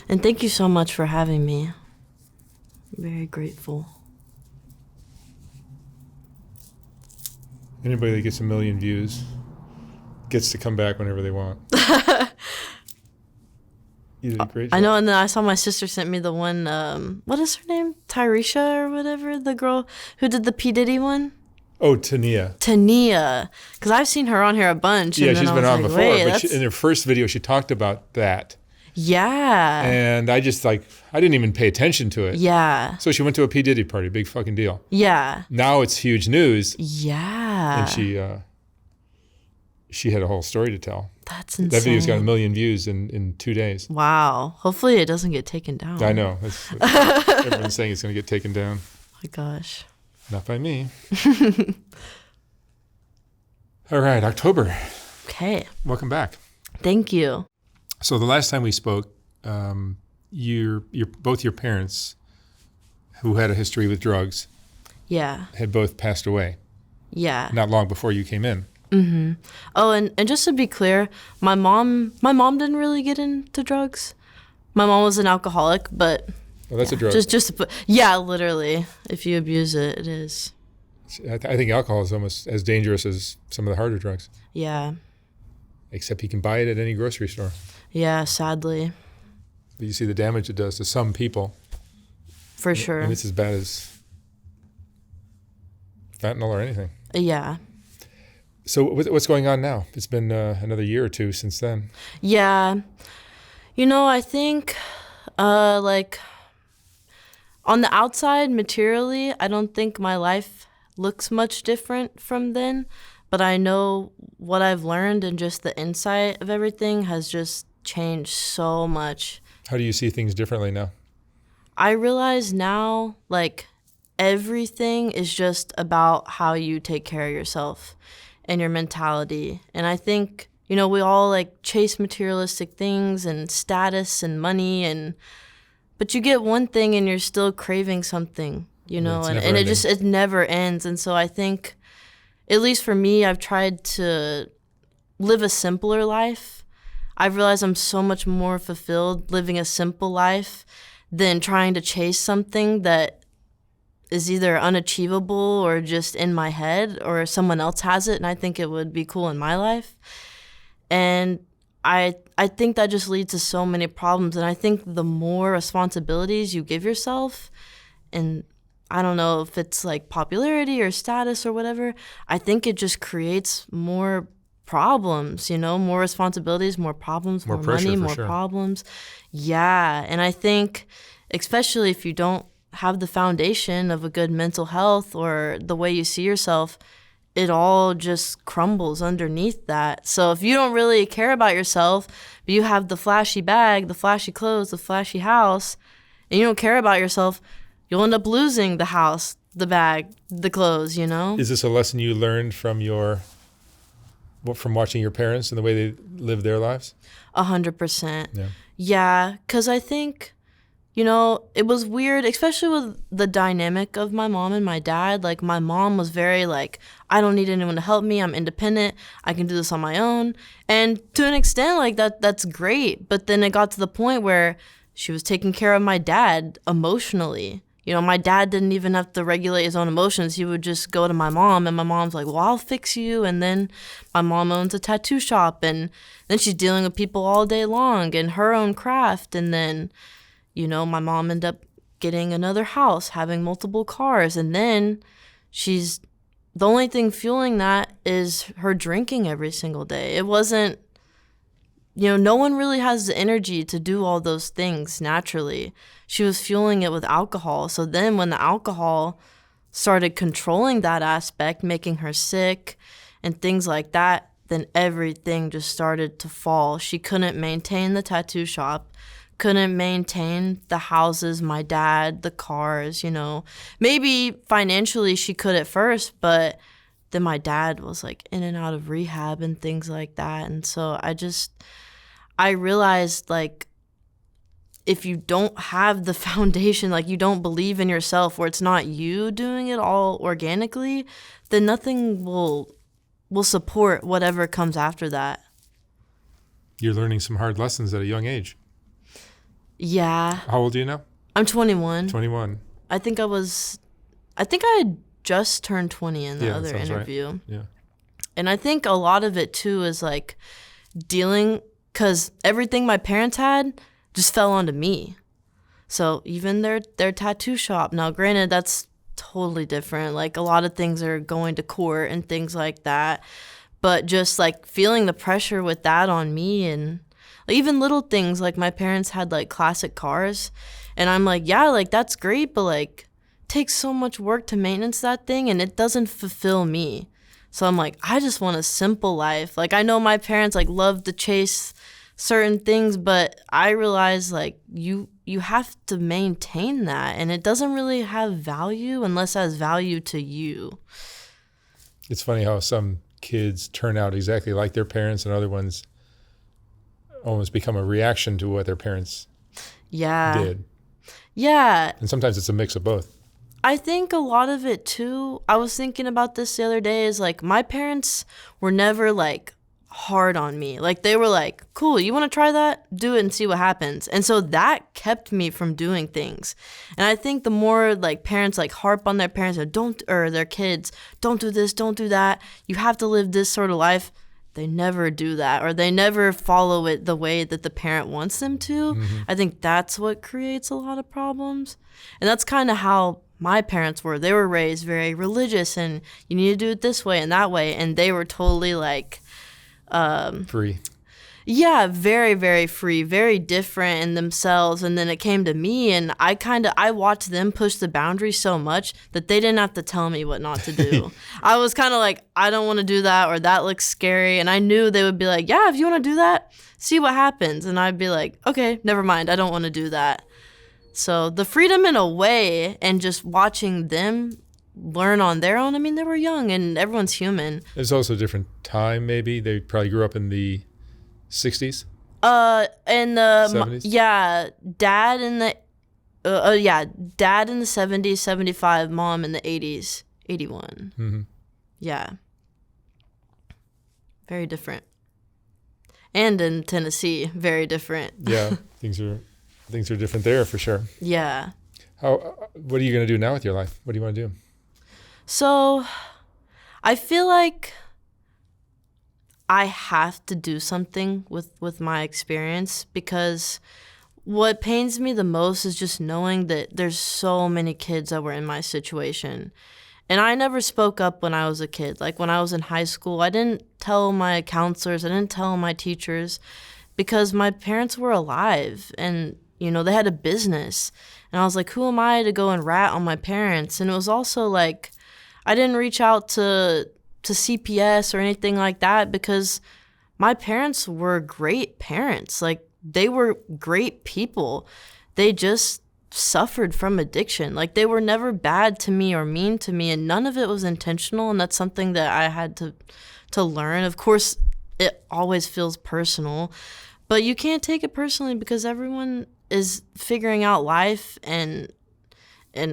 And thank you so much for having me. I'm very grateful. Anybody that gets 1 million views gets to come back whenever they want. You did a great job. I know, and then I saw my sister sent me the one, what is her name? Tyresha or whatever, the girl who did the P. Diddy one? Oh, Tania. Because I've seen her on here a bunch. Yeah, and then she's I been was on like, before, wait, but in her first video, she talked about that. Yeah. And I just I didn't even pay attention to it. Yeah. So she went to a P. Diddy party, big fucking deal. Yeah. Now it's huge news. Yeah. And she had a whole story to tell. That's insane. That video's got 1 million views in 2 days. Wow. Hopefully it doesn't get taken down. I know. Everyone's saying it's going to get taken down. Oh my gosh. Not by me. All right, October. Okay. Welcome back. Thank you. So the last time we spoke, both your parents, who had a history with drugs, Yeah. had both passed away. Yeah. Not long before you came in. Mm-hmm. Oh, and just to be clear, my mom didn't really get into drugs. My mom was an alcoholic, but Well, that's a drug. just to put, yeah, literally, if you abuse it, it is. I think alcohol is almost as dangerous as some of the harder drugs. Yeah. Except you can buy it at any grocery store. Yeah, sadly. But you see the damage it does to some people. For sure. And it's as bad as fentanyl or anything. Yeah. So what's going on now? It's been another year or two since then. Yeah. I think, on the outside, materially, I don't think my life looks much different from then. But I know what I've learned and just the insight of everything has just changed so much. How do you see things differently now? I realize now, everything is just about how you take care of yourself and your mentality. And I think, we all chase materialistic things and status and money, but you get one thing and you're still craving something, and it never ends. And so I think, at least for me, I've tried to live a simpler life. I've realized I'm so much more fulfilled living a simple life than trying to chase something that is either unachievable or just in my head, or someone else has it and I think it would be cool in my life. And I think that just leads to so many problems. And I think the more responsibilities you give yourself, and I don't know if it's popularity or status or whatever, I think it just creates more problems, more responsibilities, more problems, more pressure, money, for more sure. problems. Yeah. And I think, especially if you don't have the foundation of a good mental health or the way you see yourself, it all just crumbles underneath that. So if you don't really care about yourself, but you have the flashy bag, the flashy clothes, the flashy house, and you don't care about yourself, you'll end up losing the house, the bag, the clothes, Is this a lesson you learned from watching your parents and the way they live their lives? 100%. Yeah. Yeah, because I think, it was weird, especially with the dynamic of my mom and my dad. My mom was very I don't need anyone to help me. I'm independent. I can do this on my own. And to an extent, that's great. But then it got to the point where she was taking care of my dad emotionally. My dad didn't even have to regulate his own emotions. He would just go to my mom, and my mom's like, well, I'll fix you. And then my mom owns a tattoo shop, and then she's dealing with people all day long and her own craft. And then, my mom ended up getting another house, having multiple cars. And then the only thing fueling that is her drinking every single day. It wasn't, no one really has the energy to do all those things naturally. She was fueling it with alcohol. So then when the alcohol started controlling that aspect, making her sick and things like that, then everything just started to fall. She couldn't maintain the tattoo shop, couldn't maintain the houses, my dad, the cars, Maybe financially she could at first, but then my dad was in and out of rehab and things like that. And so I realized if you don't have the foundation, you don't believe in yourself, or it's not you doing it all organically, then nothing will support whatever comes after that. You're learning some hard lessons at a young age. Yeah. How old are you now? I'm 21. 21. I think I had just turned 20 in the Yeah, that other sounds right. interview. Yeah. And I think a lot of it too is like dealing, because everything my parents had just fell onto me. So even their tattoo shop. Now, granted, that's totally different. Like a lot of things are going to court and things like that. But just like feeling the pressure with that on me, and like, even little things like my parents had like classic cars, and I'm like, yeah, like that's great, but like it takes so much work to maintenance that thing and it doesn't fulfill me. So I'm like, I just want a simple life. Like I know my parents like love to chase certain things, but I realize like you have to maintain that, and it doesn't really have value unless it has value to you. It's funny how some kids turn out exactly like their parents and other ones almost become a reaction to what their parents Yeah. did. Yeah. And sometimes it's a mix of both. I think a lot of it too, I was thinking about this the other day, is like my parents were never like hard on me. Like they were like, cool, you want to try that? Do it and see what happens. And so that kept me from doing things. And I think the more like parents like harp on their parents or their kids, don't do this, don't do that, you have to live this sort of life, they never do that, or they never follow it the way that the parent wants them to. Mm-hmm. I think that's what creates a lot of problems. And that's kind of how my parents were. They were raised very religious and you need to do it this way and that way. And they were totally like, Free. yeah, very, very free, very different in themselves. And then it came to me, and I watched them push the boundaries so much that they didn't have to tell me what not to do. I was kind of like, I don't want to do that, or that looks scary. And I knew they would be like, yeah, if you want to do that, see what happens. And I'd be like, okay, never mind. I don't want to do that. So the freedom in a way, and just watching them learn on their own. I mean, they were young and everyone's human. It's also a different time, maybe. They probably grew up in the 60s, And the 70s? yeah, dad in the dad in the 70s, 75, mom in the 80s, 81. Mm-hmm. Yeah. Very different. And in Tennessee, very different. Yeah, things are different there for sure. Yeah. What are you going to do now with your life? What do you want to do? So, I feel like I have to do something with my experience, because what pains me the most is just knowing that there's so many kids that were in my situation. And I never spoke up when I was a kid. Like when I was in high school, I didn't tell my counselors, I didn't tell my teachers, because my parents were alive and, you know, they had a business. And I was like, who am I to go and rat on my parents? And it was also like, I didn't reach out to CPS or anything like that, because my parents were great parents. Like they were great people. They just suffered from addiction. Like they were never bad to me or mean to me, and none of it was intentional. And that's something that I had to learn. Of course, it always feels personal, but you can't take it personally because everyone is figuring out life, and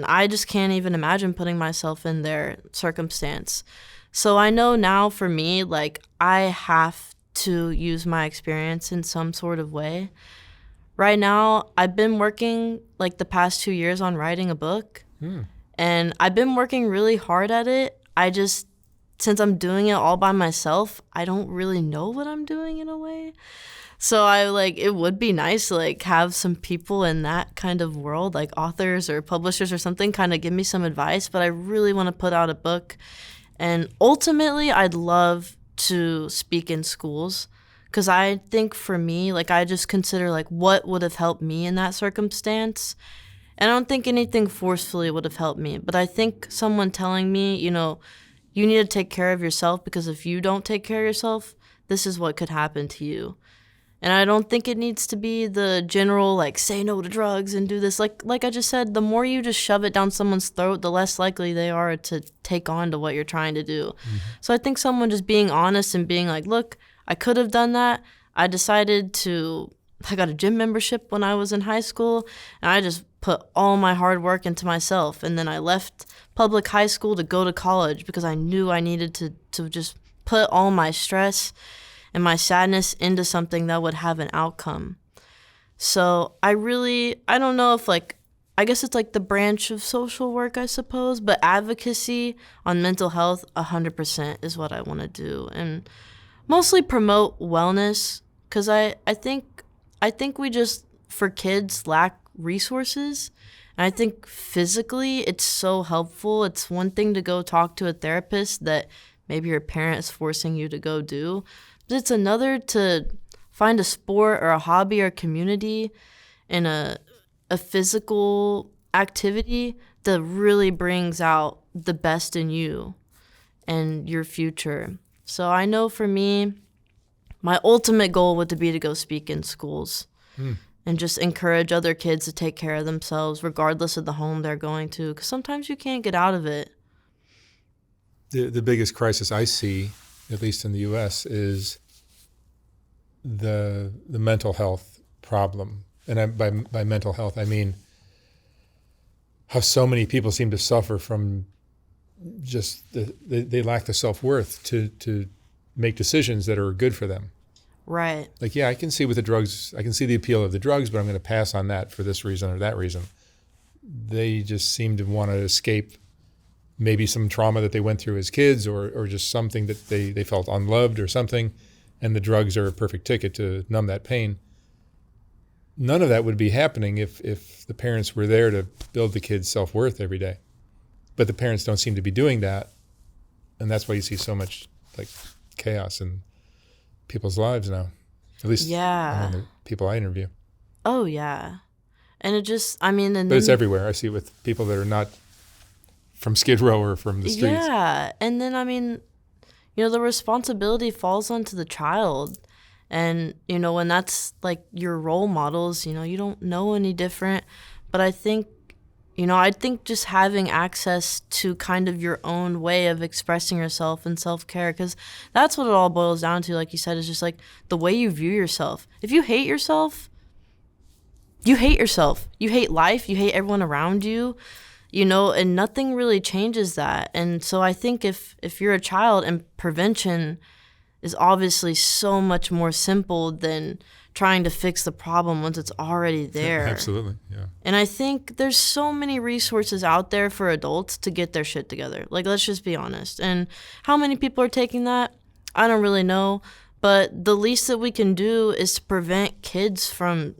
I just can't even imagine putting myself in their circumstance. So I know now for me, like, I have to use my experience in some sort of way. Right now, I've been working, like, the past 2 years on writing a book. And I've been working really hard at it. Since I'm doing it all by myself, I don't really know what I'm doing in a way. So it would be nice to like have some people in that kind of world, like authors or publishers or something, kind of give me some advice. But I really want to put out a book. And ultimately, I'd love to speak in schools, because I think for me, like I just consider like what would have helped me in that circumstance. And I don't think anything forcefully would have helped me. But I think someone telling me, you know, you need to take care of yourself, because if you don't take care of yourself, this is what could happen to you. And I don't think it needs to be the general, like, say no to drugs and do this. Like I just said, the more you just shove it down someone's throat, the less likely they are to take on to what you're trying to do. Mm-hmm. So I think someone just being honest and being like, look, I could have done that. I got a gym membership when I was in high school, and I just put all my hard work into myself. And then I left public high school to go to college because I knew I needed to just put all my stress and my sadness into something that would have an outcome. So I don't know if like, I guess it's like the branch of social work, I suppose, but advocacy on mental health, 100% is what I want to do. And mostly promote wellness, because I think we just, for kids, lack resources. And I think physically it's so helpful. It's one thing to go talk to a therapist that maybe your parent is forcing you to go do, but it's another to find a sport or a hobby or community and a physical activity that really brings out the best in you and your future. So I know for me, my ultimate goal would be to go speak in schools and just encourage other kids to take care of themselves regardless of the home they're going to, because sometimes you can't get out of it. The biggest crisis I see, at least in the U.S., is the mental health problem. And by mental health, I mean how so many people seem to suffer from just they lack the self-worth to make decisions that are good for them. Right. Like, yeah, I can see with the drugs, I can see the appeal of the drugs, but I'm going to pass on that for this reason or that reason. They just seem to want to escape maybe some trauma that they went through as kids, or just something that they felt unloved or something, and the drugs are a perfect ticket to numb that pain. None of that would be happening if the parents were there to build the kids' self-worth every day. But the parents don't seem to be doing that, and that's why you see so much like chaos in people's lives now, at least among the people I interview. Oh, yeah. And it just, I mean, and but then, it's everywhere. I see it with people that are not from Skid Row or from the streets. Yeah. And then, I mean, the responsibility falls onto the child. And, when that's like your role models, you don't know any different. But I think just having access to kind of your own way of expressing yourself and self-care, because that's what it all boils down to, like you said, is just like the way you view yourself. If you hate yourself, you hate yourself. You hate life. You hate everyone around you, and nothing really changes that. And so I think if you're a child, and prevention is obviously so much more simple than trying to fix the problem once it's already there. Absolutely, yeah. And I think there's so many resources out there for adults to get their shit together. Like, let's just be honest. And how many people are taking that? I don't really know. But the least that we can do is to prevent kids from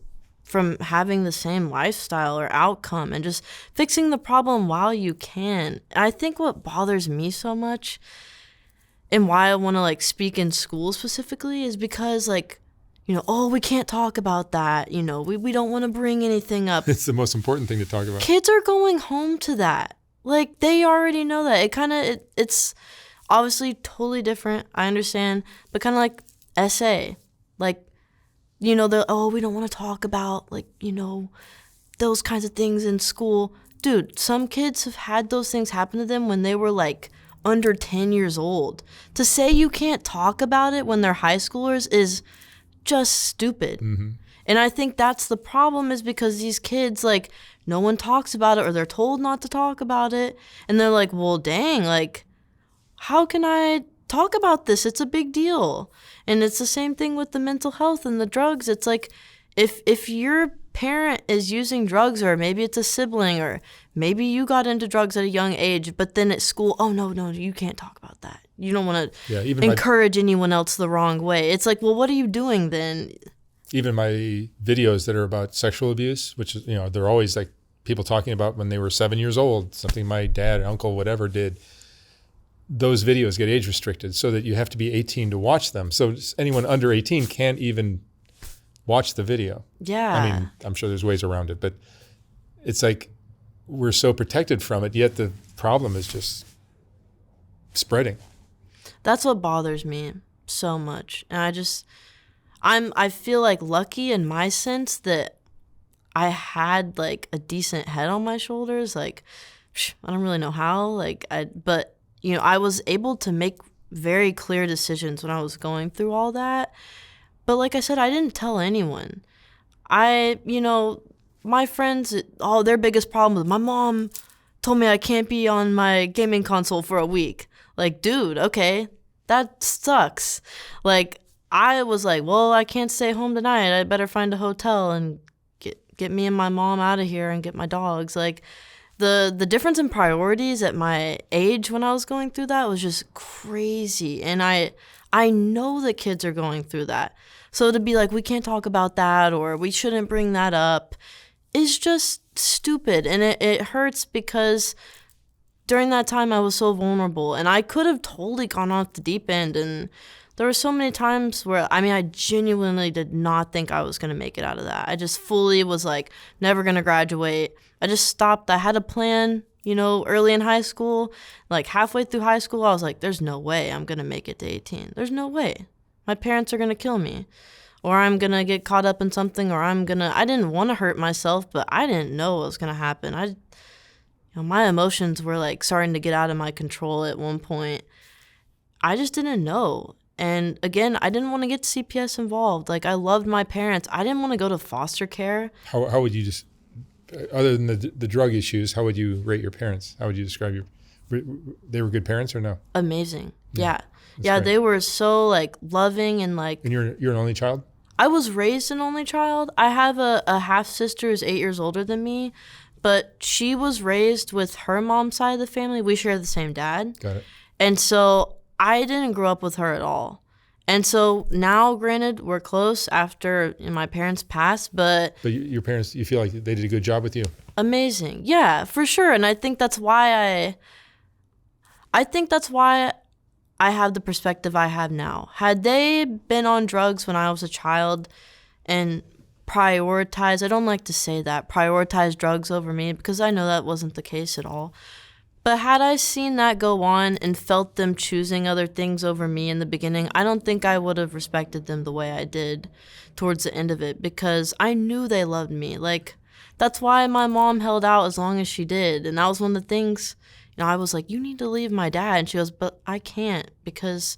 having the same lifestyle or outcome, and just fixing the problem while you can. I think what bothers me so much, and why I want to like speak in schools specifically, is because like, we can't talk about that. We don't want to bring anything up. It's the most important thing to talk about. Kids are going home to that. Like, they already know that. It's obviously totally different. I understand. But kind of like SA. Like, we don't want to talk about, like, those kinds of things in school. Dude, some kids have had those things happen to them when they were like under 10 years old. To say you can't talk about it when they're high schoolers is just stupid. Mm-hmm. And I think that's the problem, is because these kids, like, no one talks about it, or they're told not to talk about it. And they're like, well, dang, like, how can I talk about this? It's a big deal. And it's the same thing with the mental health and the drugs. It's like, if your parent is using drugs, or maybe it's a sibling, or maybe you got into drugs at a young age, but then at school, oh, no, you can't talk about that. You don't want to encourage anyone else the wrong way. It's like, well, what are you doing then? Even my videos that are about sexual abuse, which is, they're always like people talking about when they were 7 years old, something my dad, uncle, whatever did. Those videos get age restricted so that you have to be 18 to watch them. So anyone under 18 can't even watch the video. Yeah. I mean, I'm sure there's ways around it, but it's like we're so protected from it, yet the problem is just spreading. That's what bothers me so much. And I feel like lucky in my sense that I had like a decent head on my shoulders. Like, I don't really know how, but I was able to make very clear decisions when I was going through all that. But like I said, I didn't tell anyone. My friends, their biggest problem is my mom told me I can't be on my gaming console for a week. Like, dude, okay, that sucks. Like, I was like, well, I can't stay home tonight. I better find a hotel and get me and my mom out of here and get my dogs. Like, the difference in priorities at my age when I was going through that was just crazy. And I know that kids are going through that. So to be like, we can't talk about that or we shouldn't bring that up is just stupid. And it hurts because during that time I was so vulnerable and I could have totally gone off the deep end. And there were so many times where, I mean, I genuinely did not think I was going to make it out of that. I just fully was like, never going to graduate. I just stopped. I had a plan, you know, early in high school. Like halfway through high school, I was like, there's no way I'm going to make it to 18. There's no way. My parents are going to kill me. Or I'm going to get caught up in something, or I didn't want to hurt myself, but I didn't know what was going to happen. My emotions were like starting to get out of my control at one point. I just didn't know. And again, I didn't want to get CPS involved. Like, I loved my parents. I didn't want to go to foster care. How would you just, other than the drug issues, how would you rate your parents? How would you describe they were good parents or no? Amazing. Yeah. Yeah, they were so like loving and like. And you're an only child? I was raised an only child. I have a half sister who's 8 years older than me, but she was raised with her mom's side of the family. We share the same dad. Got it. And so I didn't grow up with her at all. And so now, granted, we're close after my parents passed, but your parents, you feel like they did a good job with you? Amazing. Yeah, for sure. And I think that's why I have the perspective I have now. Had they been on drugs when I was a child and prioritized, I don't like to say that, prioritized drugs over me, because I know that wasn't the case at all. But had I seen that go on and felt them choosing other things over me in the beginning, I don't think I would have respected them the way I did towards the end of it, because I knew they loved me. Like, that's why my mom held out as long as she did. And that was one of the things, I was like, you need to leave my dad. And she goes, but I can't, because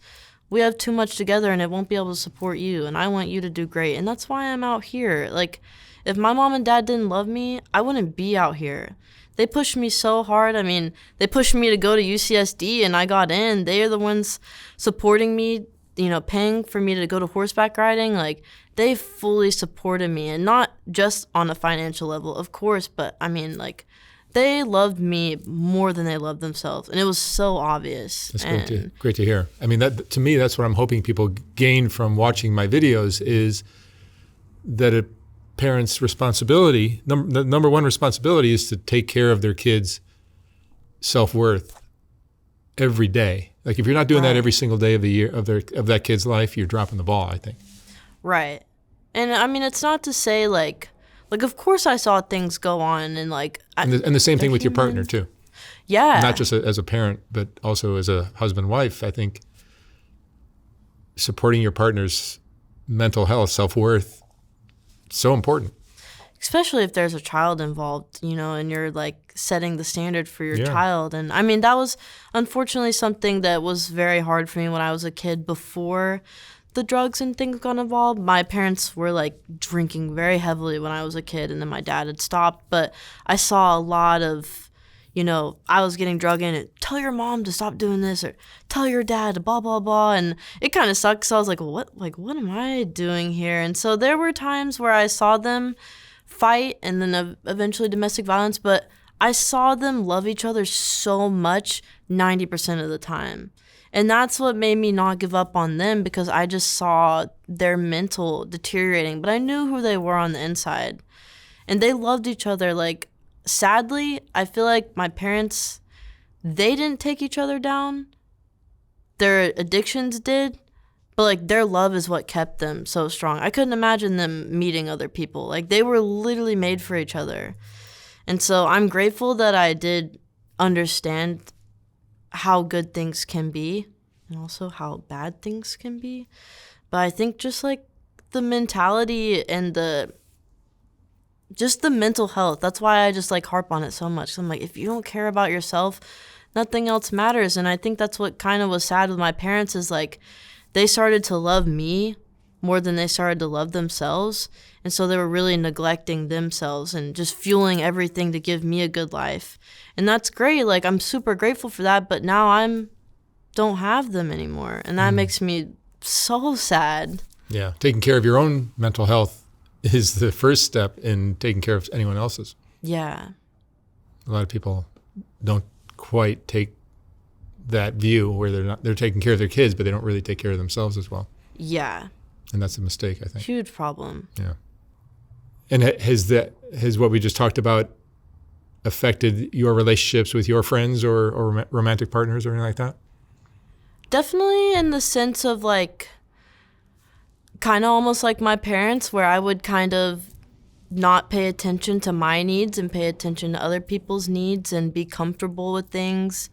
we have too much together and it won't be able to support you. And I want you to do great. And that's why I'm out here. Like, if my mom and dad didn't love me, I wouldn't be out here. They pushed me so hard. I mean, they pushed me to go to UCSD and I got in. They are the ones supporting me, paying for me to go to horseback riding. Like, they fully supported me, and not just on a financial level, of course, but I mean, like, they loved me more than they loved themselves, and it was so obvious. That's great to hear. I mean, that to me, that's what I'm hoping people gain from watching my videos, is that a parent's responsibility, the number one responsibility, is to take care of their kids' self-worth every day. Like, if you're not doing that every single day of the year of that kid's life, you're dropping the ball, I think. Right. And I mean, it's not to say like of course I saw things go on and like. And the same thing with your partner too. Yeah. Not just as a parent, but also as a husband, wife. I think supporting your partner's mental health, self-worth, so important. Especially if there's a child involved, and you're like setting the standard for your child. And I mean, that was unfortunately something that was very hard for me when I was a kid before the drugs and things got involved. My parents were like drinking very heavily when I was a kid, and then my dad had stopped. But I saw a lot of, I was getting drug in and tell your mom to stop doing this, or tell your dad to blah, blah, blah. And it kind of sucks. So I was like, what am I doing here? And so there were times where I saw them fight and then eventually domestic violence, but I saw them love each other so much 90% of the time. And that's what made me not give up on them, because I just saw their mental deteriorating. But I knew who they were on the inside. And they loved each other. Like, sadly, I feel like my parents, they didn't take each other down. Their addictions did. But, like, their love is what kept them so strong. I couldn't imagine them meeting other people. Like, they were literally made for each other. And so I'm grateful that I did understand how good things can be and also how bad things can be. But I think just like the mentality and the mental health, that's why I just like harp on it so much. I'm like, if you don't care about yourself, nothing else matters. And I think that's what kind of was sad with my parents, is like they started to love me more than they started to love themselves. And so they were really neglecting themselves and just fueling everything to give me a good life. And that's great. Like, I'm super grateful for that. But now don't have them anymore. And that makes me so sad. Yeah. Taking care of your own mental health is the first step in taking care of anyone else's. Yeah. A lot of people don't quite take that view where they're taking care of their kids, but they don't really take care of themselves as well. Yeah. And that's a mistake, I think. Huge problem. Yeah. And has what we just talked about affected your relationships with your friends or romantic partners or anything like that? Definitely in the sense of like, kind of almost like my parents, where I would kind of not pay attention to my needs and pay attention to other people's needs and be comfortable with things.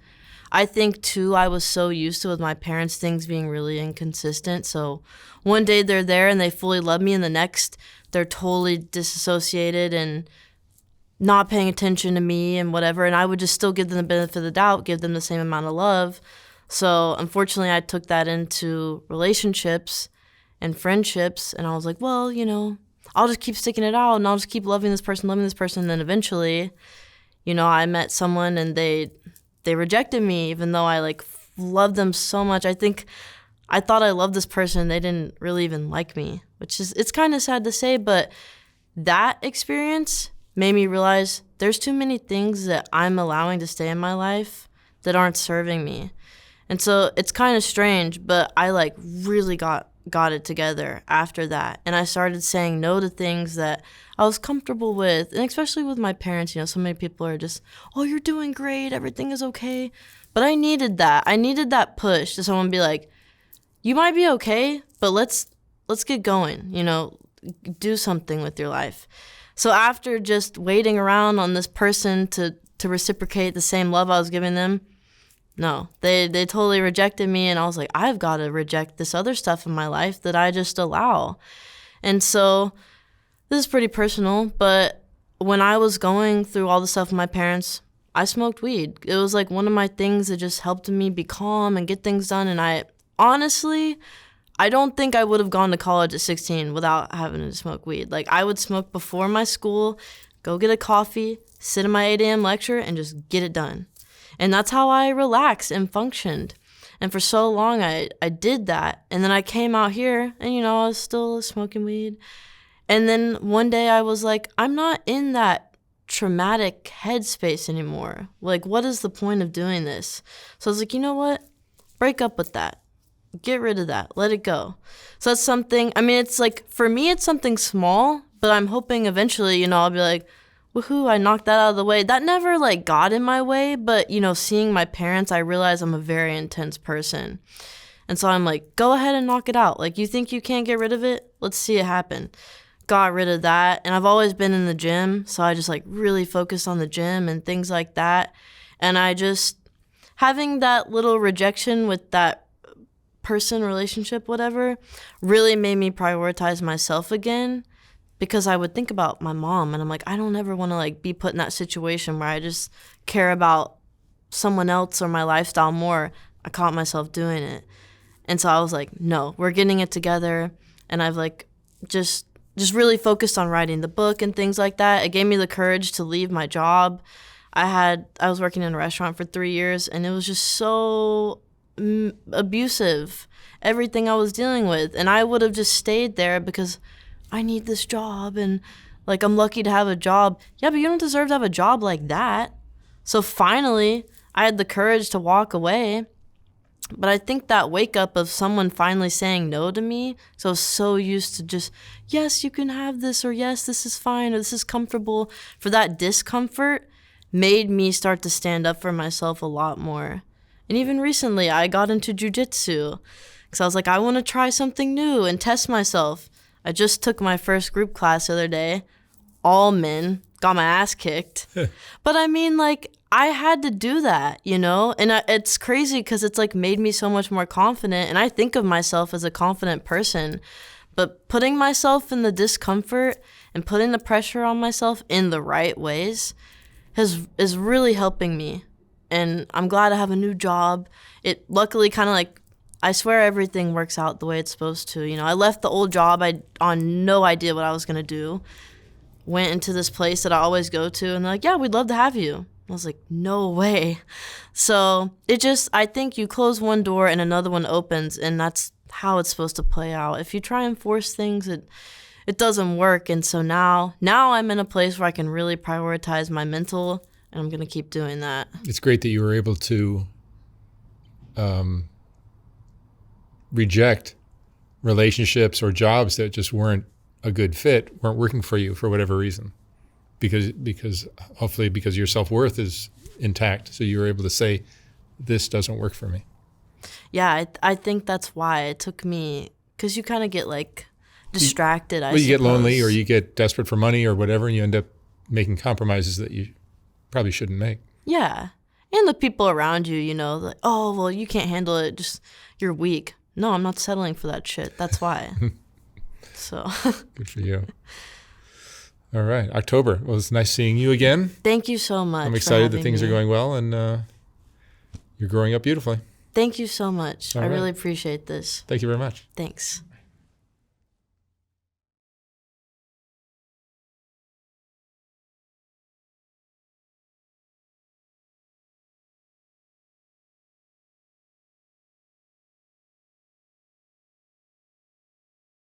I think, too, I was so used to with my parents things being really inconsistent. So one day they're there and they fully love me, and the next they're totally disassociated and not paying attention to me and whatever. And I would just still give them the benefit of the doubt, give them the same amount of love. So unfortunately, I took that into relationships and friendships, and I was like, well, I'll just keep sticking it out, and I'll just keep loving this person. And then eventually, I met someone, and they rejected me, even though I like loved them so much. I think I thought I loved this person. They didn't really even like me, it's kind of sad to say, but that experience made me realize there's too many things that I'm allowing to stay in my life that aren't serving me. And so it's kind of strange, but I like really got it together after that. And I started saying no to things that I was comfortable with. And especially with my parents, so many people are just, oh, you're doing great, everything is okay. But I needed that. I needed that push to someone be like, you might be okay, but let's get going, do something with your life. So after just waiting around on this person to reciprocate the same love I was giving them, no, they totally rejected me, and I was like, I've got to reject this other stuff in my life that I just allow. And so this is pretty personal, but when I was going through all the stuff with my parents, I smoked weed. It was like one of my things that just helped me be calm and get things done. And I don't think I would have gone to college at 16 without having to smoke weed. Like, I would smoke before my school, go get a coffee, sit in my 8 a.m. lecture, and just get it done. And that's how I relaxed and functioned. And for so long, I did that. And then I came out here, and, I was still smoking weed. And then one day I was like, I'm not in that traumatic headspace anymore. Like, what is the point of doing this? So I was like, you know what? Break up with that. Get rid of that. Let it go. So that's something, it's like, for me, it's something small, but I'm hoping eventually, I'll be like, woohoo, I knocked that out of the way. That never got in my way, but seeing my parents, I realize I'm a very intense person. And so I'm like, go ahead and knock it out. Like, you think you can't get rid of it? Let's see it happen. Got rid of that. And I've always been in the gym, so I just really focused on the gym and things like that. And I just, having that little rejection with that person, relationship, whatever, really made me prioritize myself again. Because I would think about my mom, and I'm like, I don't ever want to be put in that situation where I just care about someone else or my lifestyle more. I caught myself doing it. And so I was like, no, we're getting it together. And I've just really focused on writing the book and things like that. It gave me the courage to leave my job. I was working in a restaurant for 3 years, and it was just so abusive, everything I was dealing with. And I would have just stayed there because I need this job, and I'm lucky to have a job. Yeah, but you don't deserve to have a job like that. So finally, I had the courage to walk away. But I think that wake up of someone finally saying no to me, so I was so used to just, yes, you can have this, or yes, this is fine, or this is comfortable. For that discomfort made me start to stand up for myself a lot more. And even recently, I got into jujitsu because I was like, I want to try something new and test myself. I just took my first group class the other day, all men, got my ass kicked. But I had to do that, And it's crazy because it's made me so much more confident. And I think of myself as a confident person. But putting myself in the discomfort and putting the pressure on myself in the right ways is really helping me. And I'm glad I have a new job. It luckily I swear everything works out the way it's supposed to. I left the old job on no idea what I was going to do. Went into this place that I always go to, and they're like, yeah, we'd love to have you. I was like, no way. So I think you close one door and another one opens, and that's how it's supposed to play out. If you try and force things, it doesn't work. And so now I'm in a place where I can really prioritize my mental, and I'm going to keep doing that. It's great that you were able to reject relationships or jobs that just weren't a good fit, weren't working for you for whatever reason, because hopefully because your self-worth is intact. So you were able to say, this doesn't work for me. Yeah, I think that's why it took me, because you kind of get like distracted. Well, you get lonely, or you get desperate for money or whatever, and you end up making compromises that you probably shouldn't make. Yeah. And the people around you, like, oh, well, you can't handle it. Just, you're weak. No, I'm not settling for that shit. That's why. So. Good for you. All right. October. Well, it's nice seeing you again. Thank you so much. I'm excited that things are going well, and you're growing up beautifully. Thank you so much. All I right. really appreciate this. Thank you very much. Thanks.